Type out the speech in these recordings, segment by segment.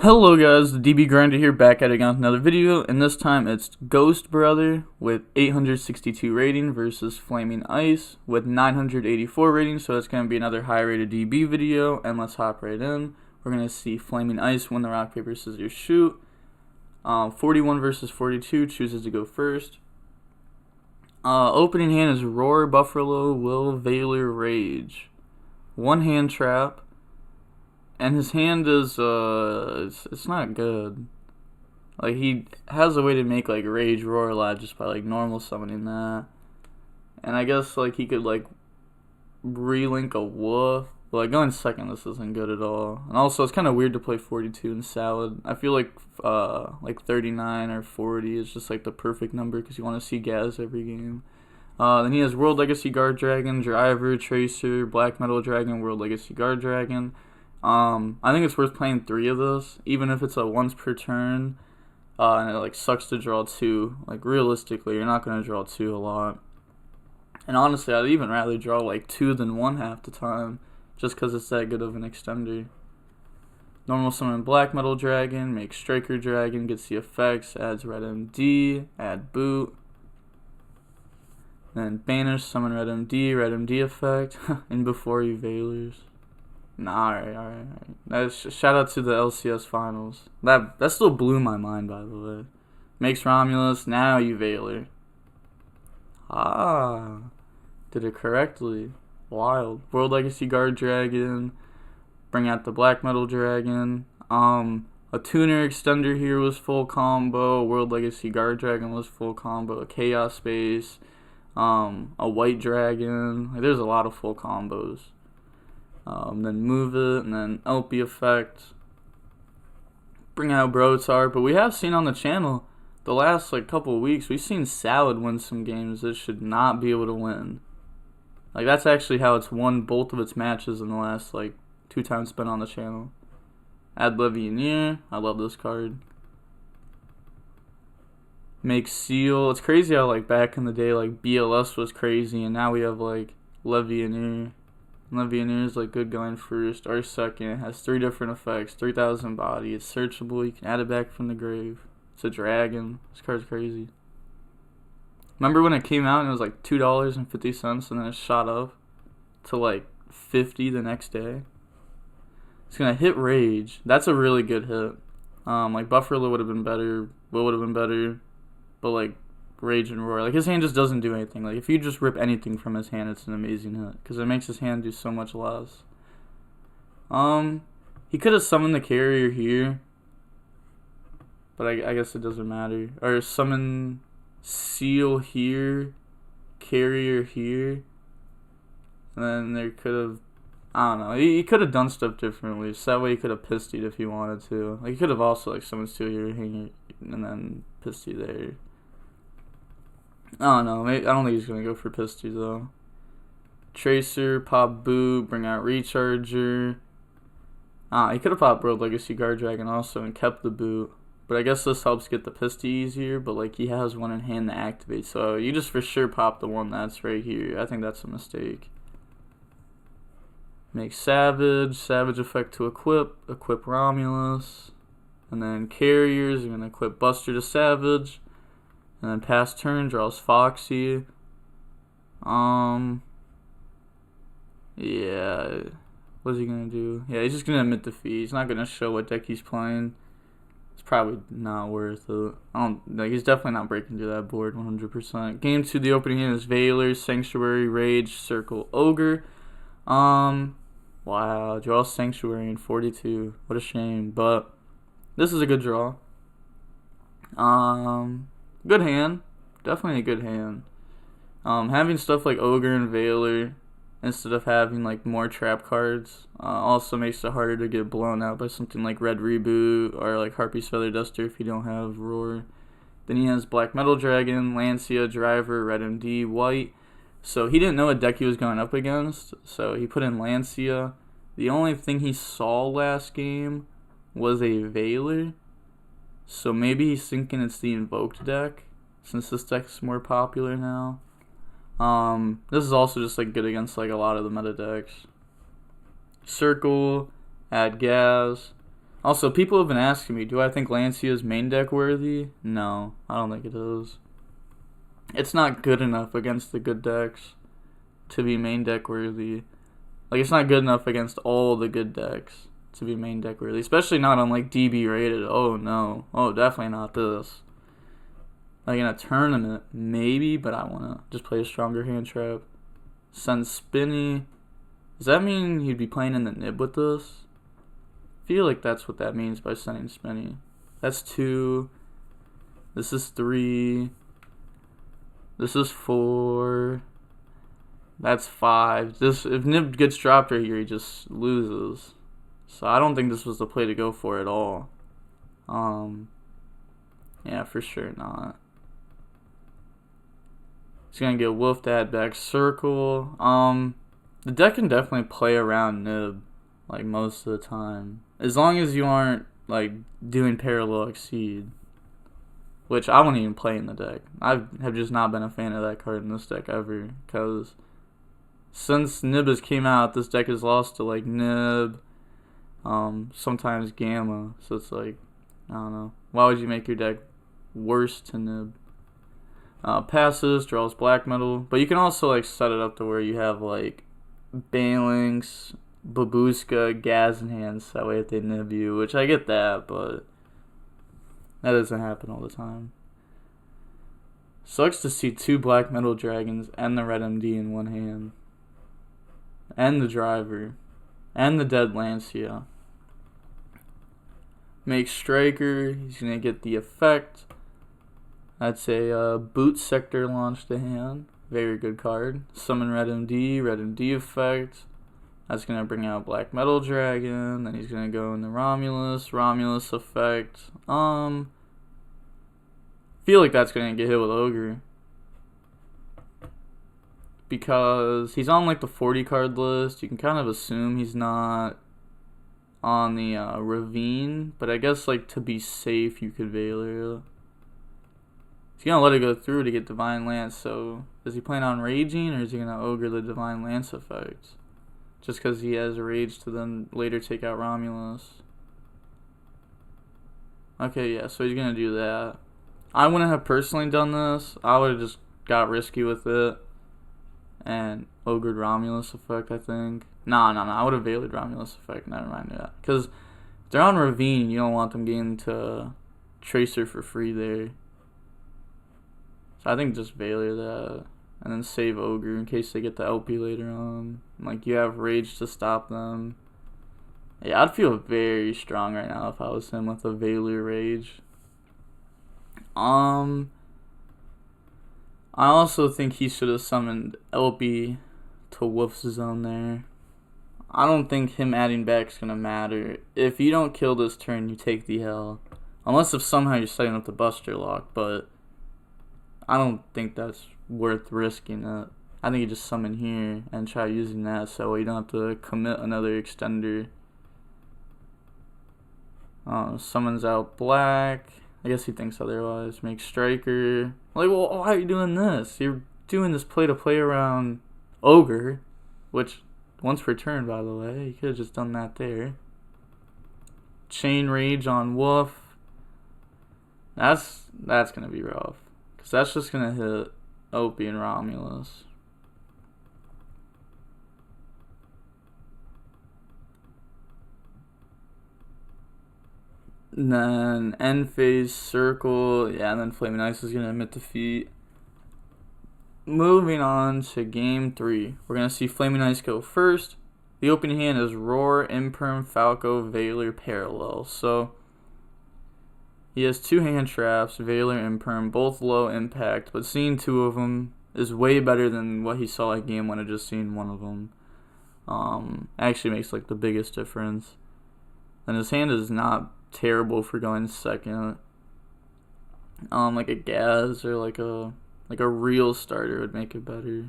Hello guys, the DB Grinder here, back at it again with another video, and this time it's Ghost Brother with 862 rating versus Flaming Ice with 984 rating, so it's going to be another high rated DB video, and let's hop right in. We're going to see Flaming Ice win the rock, paper, scissors, shoot. 41 versus 42, chooses to go first. Opening hand is Roar, Buffalo, Will, Valor, Rage. One hand trap. And his hand is, it's not good. Like, he has a way to make, like, Rage Roar a lot just by, like, normal summoning that. And I guess, like, he could, like, relink a Wolf. But, like, going second, this isn't good at all. And also, it's kind of weird to play 42 in Salad. I feel like 39 or 40 is just, like, the perfect number because you want to see Gaz every game. Then he has World Legacy Guard Dragon, Driver, Tracer, Black Metal Dragon, World Legacy Guard Dragon. I think it's worth playing 3 of those, even if it's a once per turn, and it like sucks to draw 2. Like, realistically, you're not gonna draw 2 a lot. And honestly, I'd even rather draw like 2 than 1 half the time, just because it's that good of an extender. Normal summon Black Metal Dragon, make Striker Dragon, gets the effects, adds Red MD, add Boot. Then banish, summon Red MD effect, and before you Valors. Nah, alright. Shout out to the LCS finals. That still blew my mind, by the way. Makes Romulus, now you Valor. Did it correctly. Wild. World Legacy Guard Dragon. Bring out the Black Metal Dragon. A Tuner Extender here was full combo. World Legacy Guard Dragon was full combo. A Chaos Space. A White Dragon. Like, there's a lot of full combos. Then move it, and then LP effect. Bring out Brotar, but we have seen on the channel the last like couple of weeks, we've seen Salad win some games that should not be able to win. Like, that's actually how it's won both of its matches in the last like 2 times spent on the channel. Add Levianeer, I love this card. Make Seal. It's crazy how like back in the day like BLS was crazy, and now we have like Levianeer. Levianeer is like good going first or second. It has 3 different effects, 3,000 body. It's searchable. You can add it back from the grave. It's a dragon. This card's crazy. Remember when it came out and it was like $2.50 and then it shot up to like 50 the next day? It's gonna hit Rage. That's a really good hit. Like Buffalo would have been better. Will would have been better, but like Rage and Roar, like, his hand just doesn't do anything. Like, if you just rip anything from his hand, it's an amazing hit because it makes his hand do so much less. He could have summoned the carrier here, but I guess it doesn't matter. Or summon Seal here, carrier here, and then there could have, I don't know, he could have done stuff differently, so that way he could have Pisteyed if he wanted to. Like, he could have also like summoned Seal here, and then Pistey there. I don't know. I don't think he's going to go for Pistey, though. Tracer, pop Boot, bring out Recharger. He could have popped World Legacy Guard Dragon also and kept the Boot. But I guess this helps get the Pistey easier, but like he has one in hand to activate. So you just for sure pop the one that's right here. I think that's a mistake. Make Savage. Savage effect to equip. Equip Romulus. And then carriers. You're going to equip Buster to Savage. And then pass turn, draws Foxy. Yeah. What's he gonna do? Yeah, he's just gonna admit defeat. He's not gonna show what deck he's playing. It's probably not worth it. He's definitely not breaking through that board 100%. Game 2, the opening hand is Valor, Sanctuary, Rage, Circle, Ogre. Wow, draw Sanctuary in 42. What a shame. But this is a good draw. Good hand. Definitely a good hand. Having stuff like Ogre and Valor instead of having like more trap cards also makes it harder to get blown out by something like Red Reboot or like Harpy's Feather Duster if you don't have Roar. Then he has Black Metal Dragon, Lancia, Driver, Red MD, White. So he didn't know what deck he was going up against, so he put in Lancia. The only thing he saw last game was a Valor. So maybe he's thinking it's the Invoked deck, since this deck's more popular now. This is also just like good against like a lot of the meta decks. Circle, add Gaz. Also, people have been asking me, do I think Lancia is main deck worthy? No, I don't think it is. It's not good enough against the good decks to be main deck worthy. Like, it's not good enough against all the good decks to be main deck worthy. Especially not on, like, DB rated. Oh, no. Oh, definitely not this. Like, in a tournament, maybe, but I want to just play a stronger hand trap. Send Spinny. Does that mean he'd be playing in the nib with this? I feel like that's what that means by sending Spinny. That's 2. This is 3. This is 4. That's 5. This, if nib gets dropped right here, he just loses. So I don't think this was the play to go for at all. Yeah, for sure not. He's gonna get wolfed at back circle. The deck can definitely play around nib, like, most of the time, as long as you aren't, like, doing parallel exceed, which I wouldn't even play in the deck. I have just not been a fan of that card in this deck ever, because since nib has came out, this deck has lost to, like, nib, sometimes gamma, so it's like, I don't know. Why would you make your deck worse to nib? Passes, draws black metal, but you can also, like, set it up to where you have, like, Balinks, Babushka, Gaz in hands, that way if they nib you, which I get that, but that doesn't happen all the time. Sucks to see 2 black metal dragons and the red MD in one hand. And the driver. And the dead Lancia. Make striker, he's gonna get the effect. That's a boot sector launch to hand. Very good card. Summon red MD effect. That's going to bring out Black Metal Dragon. Then he's going to go into Romulus effect. Feel like that's going to get hit with Ogre. Because he's on, like, the 40 card list. You can kind of assume he's not on the Ravine. But I guess, like, to be safe, you could Valor it. He's going to let it go through to get Divine Lance, so is he planning on raging, or is he going to ogre the Divine Lance effect? Just because he has rage to then later take out Romulus. Okay, yeah, so he's going to do that. I wouldn't have personally done this. I would have just got risky with it and ogred Romulus effect, I think. Nah, I would have veilered Romulus effect, never mind that. Because if they're on Ravine, you don't want them getting to Tracer for free there. So I think just Valor that, and then save Ogre in case they get the LP later on. Like, you have Rage to stop them. Yeah, I'd feel very strong right now if I was him with a Valor Rage. I also think he should have summoned LP to Wolf's Zone there. I don't think him adding back is going to matter. If you don't kill this turn, you take the L. Unless if somehow you're setting up the Buster Lock, but I don't think that's worth risking it. I think you just summon here and try using that so you don't have to commit another extender. Summons out black. I guess he thinks otherwise. Make striker. Like, well, why are you doing this? You're doing this play to play around Ogre, which once per turn, by the way. You could have just done that there. Chain Rage on Wolf. That's gonna be rough. Because that's just going to hit Opie and Romulus. And then end phase circle. Yeah, and then Flaming Ice is going to emit defeat. Moving on to game 3. We're going to see Flaming Ice go first. The opening hand is Roar, Imperm, Falco, Valor, Parallel. So he has 2 hand traps, Valor and Perm, both low impact, but seeing 2 of them is way better than what he saw at game 1 of just seeing 1 of them. Actually makes, like, the biggest difference. And his hand is not terrible for going second. Like a Gaz or like a real starter would make it better,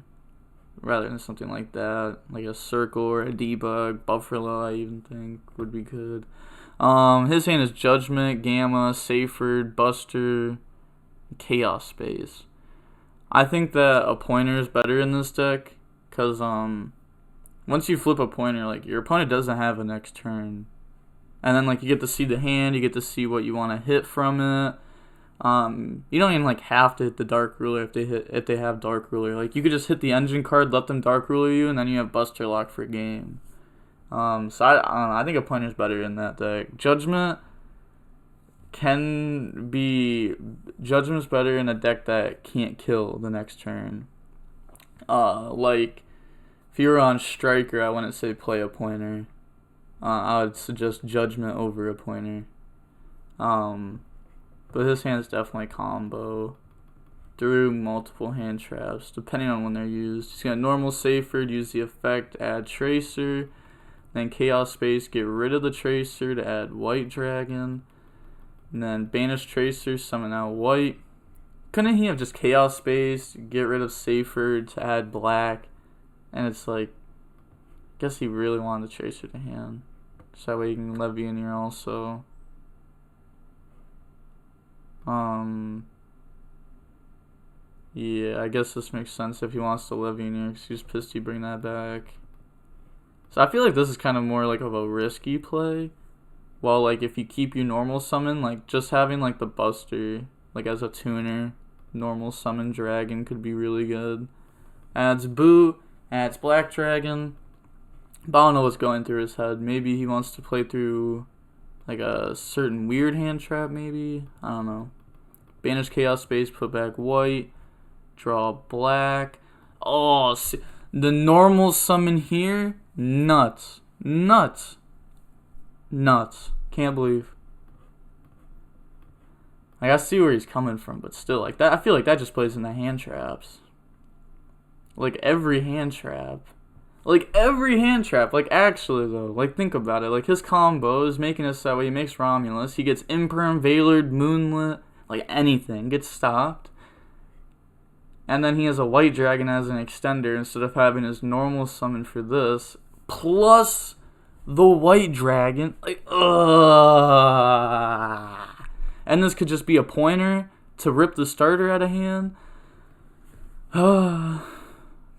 rather than something like that. Like a Circle or a Debug, Buffalo I even think would be good. His hand is Judgment, Gamma, Saferd, Buster, Chaos Space. I think that a pointer is better in this deck, because once you flip a pointer, like, your opponent doesn't have a next turn. And then like you get to see the hand, you get to see what you want to hit from it. You don't even like have to hit the Dark Ruler if they have Dark Ruler. Like you could just hit the engine card, let them Dark Ruler you, and then you have Buster Lock for game. So I don't know, I think a pointer's better in that deck. Judgment's better in a deck that can't kill the next turn. Like if you were on Striker, I wouldn't say play a pointer. I would suggest Judgment over a pointer. But his hand's definitely combo through multiple hand traps, depending on when they're used. He's got normal Saferd, use the effect, add Tracer. Then Chaos Space, get rid of the Tracer to add White Dragon. And then banish Tracer, summon out White. Couldn't he have just Chaos Space, get rid of Saferd to add Black? And it's like, I guess he really wanted the Tracer to hand. So that way you can Levy in here also. Yeah, I guess this makes sense if he wants to Levy in here. Excuse Pisty, bring that back. So I feel like this is kind of more like of a risky play. While like if you keep your normal summon, like just having like the Buster like as a tuner, normal summon Dragon could be really good. Adds Boot, adds Black Dragon. But I don't know what's going through his head. Maybe he wants to play through like a certain weird hand trap maybe. I don't know. Banish Chaos Space, put back White. Draw Black. Oh, see, the normal summon here, nuts. Nuts. Nuts. Can't believe. Like, I see where he's coming from, but still, like that, I feel like that just plays in the hand traps. Like every hand trap. Like every hand trap. Like actually though, like think about it. Like his combo is making us that way. He makes Romulus. He gets Imperm, Veilered, Moonlit, like anything gets stopped. And then he has a White Dragon as an extender instead of having his normal summon for this. Plus the White Dragon. Like, and this could just be a pointer to rip the starter out of hand.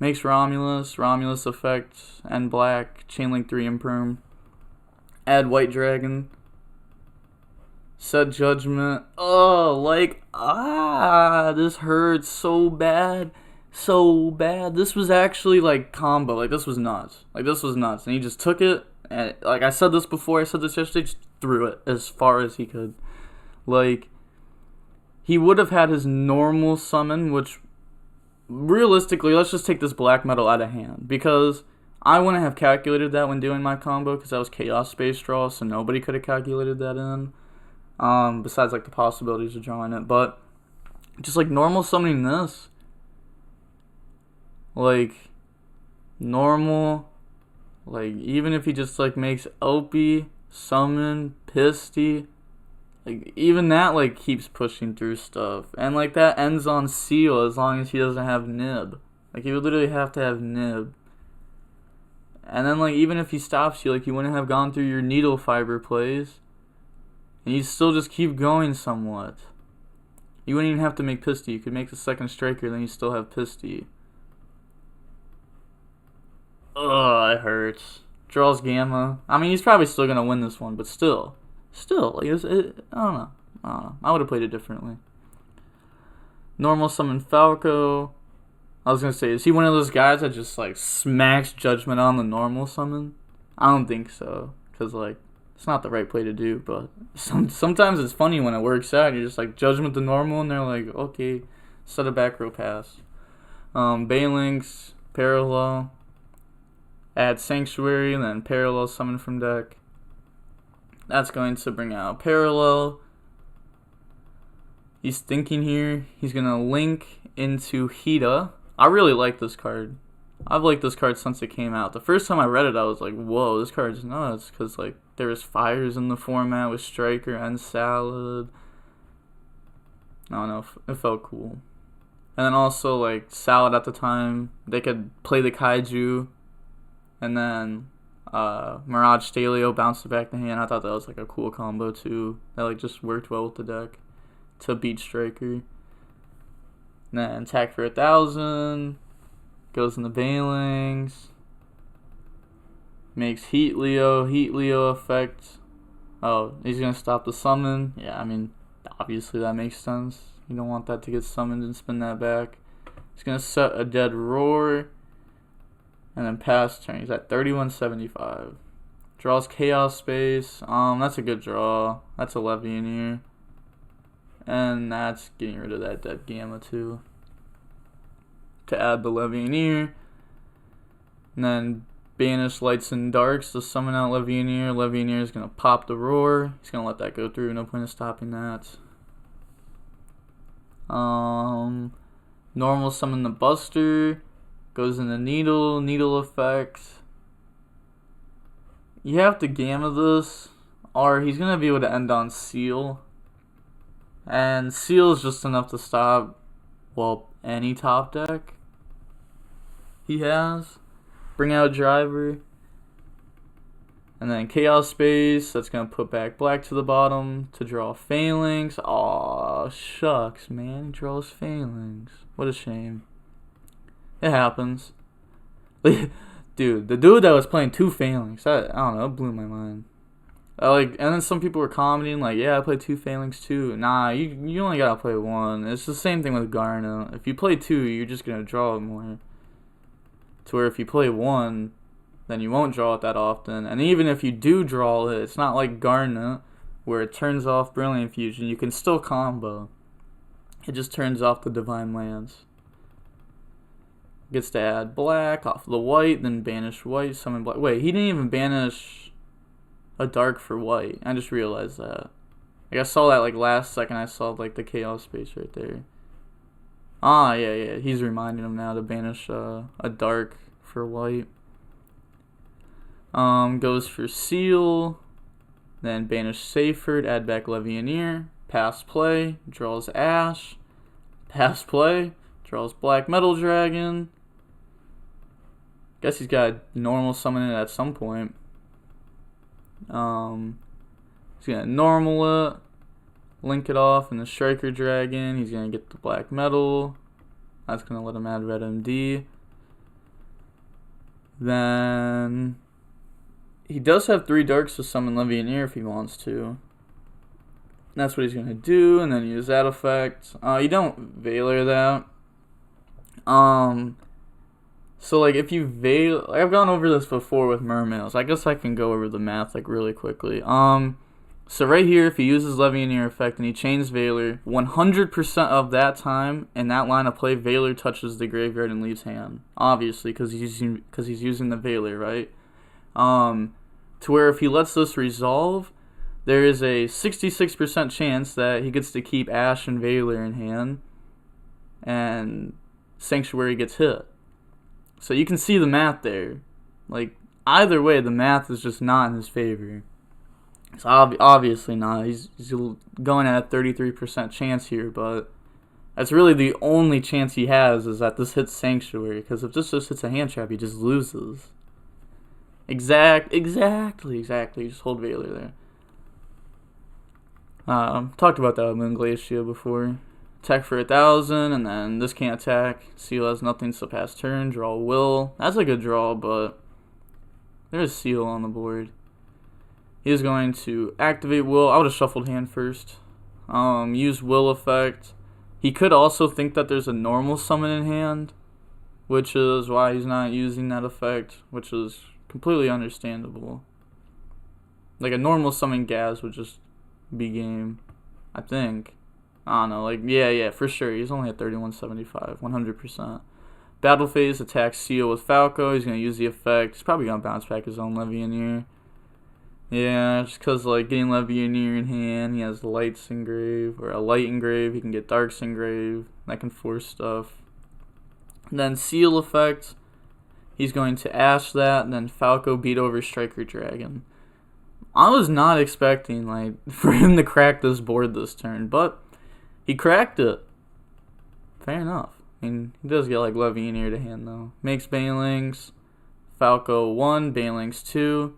Makes Romulus effect, and Black, Chainlink 3 Imperm. Add White Dragon. Set Judgment. This hurts so bad. So bad. This was actually like combo. Like this was nuts. And he just took it, and like I said this before, I said this yesterday, just threw it as far as he could. Like, he would have had his normal summon, which realistically, let's just take this black metal out of hand, because I wouldn't have calculated that when doing my combo, because that was Chaos Space draw, so nobody could have calculated that in, besides like the possibilities of drawing it. But just like normal summoning this, like normal, like even if he just like makes Opie, summon, Pisty, like even that like keeps pushing through stuff, and like that ends on seal as long as he doesn't have Nib. Like he would literally have to have Nib. And then like even if he stops you, like you wouldn't have gone through your needle fiber plays, and you'd still just keep going somewhat. You wouldn't even have to make Pisty. You could make the second striker, then you still have Pisty. Ugh, it hurts. Draws Gamma. I mean, he's probably still gonna win this one, but still, like I don't know. I would have played it differently. Normal summon Falco. I was gonna say, is he one of those guys that just like smacks Judgment on the normal summon? I don't think so, cause like it's not the right play to do. But sometimes it's funny when it works out. You're just like Judgment the normal, and they're like, okay, set a back row pass. Balinks, Parallel, add Sanctuary, and then Parallel summon from deck. That's going to bring out Parallel. He's thinking here. He's going to link into Hida. I really like this card. I've liked this card since it came out. The first time I read it, I was like, whoa, this card's nuts. Because like, there was fires in the format with Striker and Salad. I don't know. It felt cool. And then also, like, Salad at the time, they could play the Kaiju. And then Mirage Stalio bounced it back to hand. I thought that was like a cool combo too. That like just worked well with the deck to beat Striker. And then attack for 1,000. Goes in the Bailings. Makes Heat Leo effect. Oh, he's gonna stop the summon. Yeah, I mean, obviously that makes sense. You don't want that to get summoned and spin that back. He's gonna set a dead roar, and then pass turn. He's at 3175. Draws Chaos Space. That's a good draw. That's a Levianeer. And that's getting rid of that dead Gamma too. To add the Levianeer. And then banish Lights and Darks to summon out Levianeer. Levianeer is going to pop the Roar. He's going to let that go through. No point in stopping that. Normal summon the Buster. Goes in the Needle. Needle effect. You have to Gamma this, or he's going to be able to end on Seal. And Seal is just enough to stop, well, any top deck he has. Bring out Driver. And then Chaos Space, that's going to put back black to the bottom to draw Phalanx. Aw, shucks, man. He draws Phalanx. What a shame. It happens. Dude, the dude that was playing 2 Phalanx, I don't know, it blew my mind. And then some people were commenting, like, yeah, I played 2 Phalanx too. Nah, you only gotta play 1. It's the same thing with Garnet. If you play 2, you're just gonna draw it more. To where if you play 1, then you won't draw it that often. And even if you do draw it, it's not like Garnet, where it turns off Brilliant Fusion. You can still combo. It just turns off the Divine Lance. Gets to add black off the white, then banish white, summon black. Wait, he didn't even banish a dark for white. I just realized that. Like, I saw that like last second. I saw like the Chaos Space right there. Ah, yeah. He's reminding him now to banish a dark for white. Goes for Seal. Then banish Seyfert, add back Levianeer. Pass play, draws Ash. Pass play, draws Black Metal Dragon. Guess he's got to normal summon it at some point. He's gonna normal it, link it off in the Striker Dragon. He's gonna get the Black Metal. That's gonna let him add Red MD. Then he does have 3 darks to summon Levianeer if he wants to. That's what he's gonna do, and then use that effect. You don't Veiler that. So like if you Veil, I've gone over this before with Mermails. I guess I can go over the math like really quickly. So right here, if he uses Levianeer effect and he chains Veiler, 100% of that time in that line of play, Veiler touches the graveyard and leaves hand. Obviously, because he's using the Veiler, right? To where if he lets this resolve, there is a 66% chance that he gets to keep Ash and Veiler in hand, and Sanctuary gets hit. So you can see the math there. Like, either way, the math is just not in his favor. It's obviously not. He's going at a 33% chance here, but that's really the only chance he has is that this hits Sanctuary. Because if this just hits a hand trap, he just loses. Exactly. Just hold Veiler there. Talked about that with Moon Glacier before. Attack for 1,000, and then this can't attack. Seal has nothing, so pass turn. Draw Will. That's a good draw, but there's Seal on the board. He is going to activate Will. I would have shuffled hand first. Use Will effect. He could also think that there's a normal summon in hand, which is why he's not using that effect, which is completely understandable. Like a normal summon Gaz would just be game, I think. I don't know, like, yeah, for sure. He's only at 3175, 100%. Battle phase, attacks Seal with Falco. He's going to use the effect. He's probably going to bounce back his own Levianeer. Yeah, just because, like, getting Levianeer in hand, he has Lights Engrave, or a Light Engrave. He can get Darks Engrave. That can force stuff. And then Seal effect. He's going to Ash that, and then Falco beat over Striker Dragon. I was not expecting, like, for him to crack this board this turn, but he cracked it. Fair enough. I mean, he does get, like, Levianeer to hand, though. Makes Banelings. Falco 1, Banelings 2.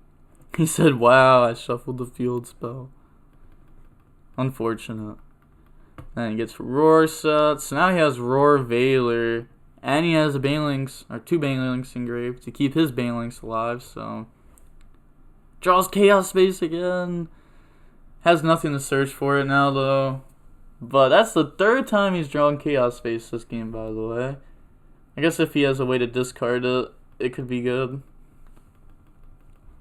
He said, wow, I shuffled the field spell. Unfortunate. Then he gets Roar sets. So now he has Roar Veiler. And he has a Banelings, or 2 Banelings engraved to keep his Banelings alive, so draws Chaos Space again. Has nothing to search for it now, though. But that's the third time he's drawn Chaos Face this game, by the way. I guess if he has a way to discard it, it could be good.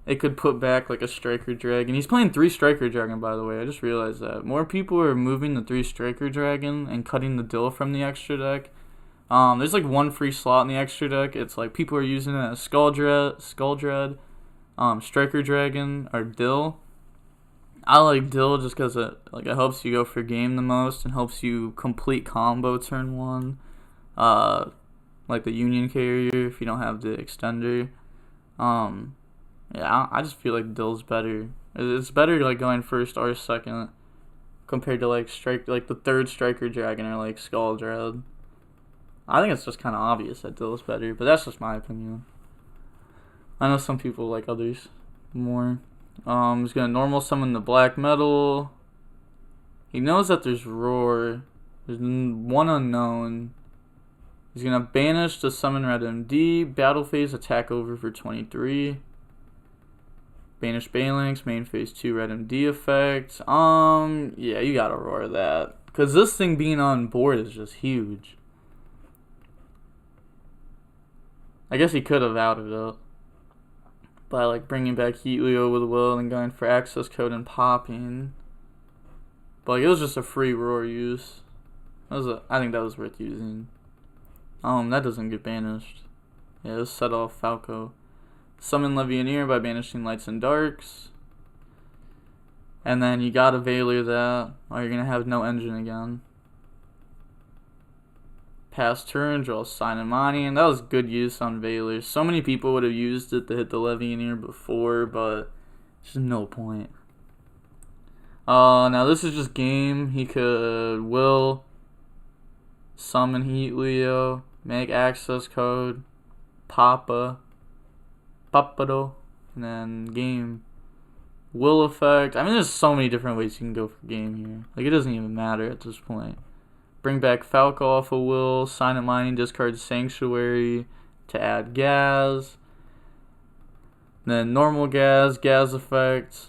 It could put back like a Striker Dragon. He's playing 3 Striker Dragon, by the way. I just realized that. More people are moving the 3 Striker Dragon and cutting the Dill from the extra deck. There's like 1 free slot in the extra deck. It's like people are using it as Skull Dread, Striker Dragon, or Dill. I like Dill just because it helps you go for game the most and helps you complete combo turn 1. Like the Union Carrier if you don't have the extender. Yeah, I just feel like Dill's better. It's better like going first or second compared to like the 3rd Striker Dragon or like Skull Dread. I think it's just kind of obvious that Dill's better, but that's just my opinion. I know some people like others more. He's gonna normal summon the black metal. He knows that there's Roar. There's 1 unknown. He's gonna banish to summon Red MD. Battle phase attack over for 23. Banish Phalanx, main phase 2 Red MD effect. Yeah, you gotta roar that. Because this thing being on board is just huge. I guess he could have outed it by like bringing back Heatleo with Will and going for access code and popping. But like, it was just a free roar use. I think that was worth using. That doesn't get banished. Yeah, let's set off Falco. Summon Levianeer by banishing Lights and Darks. And then you gotta Veiler that, or you're gonna have no engine again. Pass turn, draw Sign and Money, and that was good use on Veiler. So many people would have used it to hit the Levianeer before, but there's no point. Now this is just game. He could will summon Heatleo, make access code, Papado, and then game. Will effect. I mean, there's so many different ways you can go for game here. Like, it doesn't even matter at this point. Bring back Falco off of Will. Sign of Mining, discard Sanctuary to add Gaz. Then normal Gaz effect.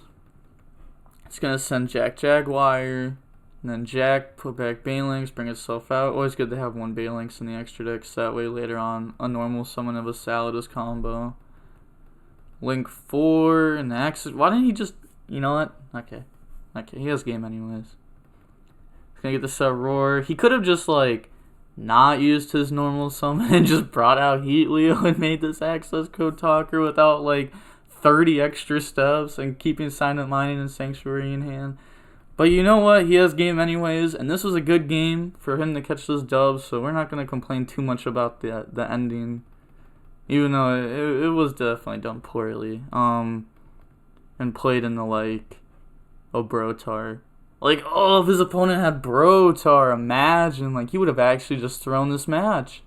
It's going to send Jack Jaguar. And then Jack, put back Phalanx, bring itself out. Always good to have 1 Phalanx in the extra deck, so that way later on a normal summon of a Saladus combo. Link 4 and the access. Why didn't he just, you know what? Okay, he has game anyways. He's gonna get the set Roar. He could have just like not used his normal summon and just brought out Heatleo and made this access code talker without like 30 extra steps and keeping Silent Mining and Sanctuary in hand. But you know what? He has game anyways, and this was a good game for him to catch this dub, so we're not going to complain too much about the ending. Even though it was definitely done poorly. And played in the, like, Brotar. Like, oh, if his opponent had Brotar, imagine. Like, he would have actually just thrown this match.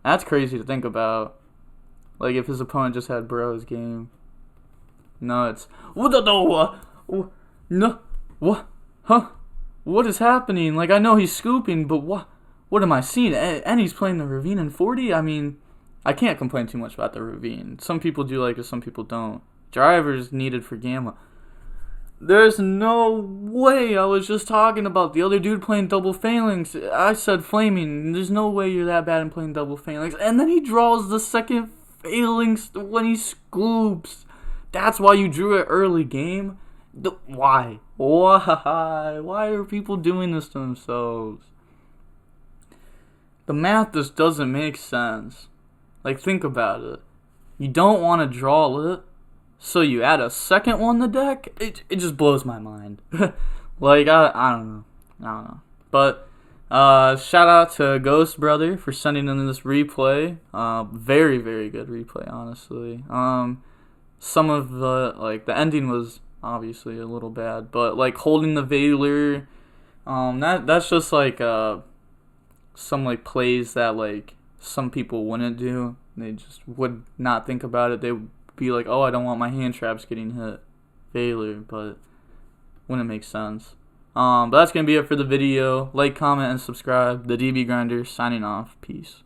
That's crazy to think about. Like, if his opponent just had Bro's game. Nuts. No. What? Huh? What is happening? Like, I know he's scooping, but what am I seeing? And he's playing the Ravine in 40? I mean, I can't complain too much about the Ravine. Some people do like it, some people don't. Drivers needed for Gamma. There's no way I was just talking about the other dude playing double Phalanx. I said Flaming. There's no way you're that bad in playing double Phalanx. And then he draws the second Phalanx when he scoops. That's why you drew it early, game. Why? Why are people doing this to themselves? The math just doesn't make sense. Like, think about it. You don't want to draw it, so you add a second one to the deck? It just blows my mind. Like, I don't know. But, shout out to Ghost Brother for sending in this replay. Very, very good replay, honestly. Some of the ending was obviously a little bad, but like holding the Veiler, that's just like some like plays that like some people wouldn't do. They just would not think about it. They would be like, oh, I don't want my hand traps getting hit, Veiler, but wouldn't make sense. But that's gonna be it for the video. Like, comment, and subscribe. The DB Grinder signing off. Peace.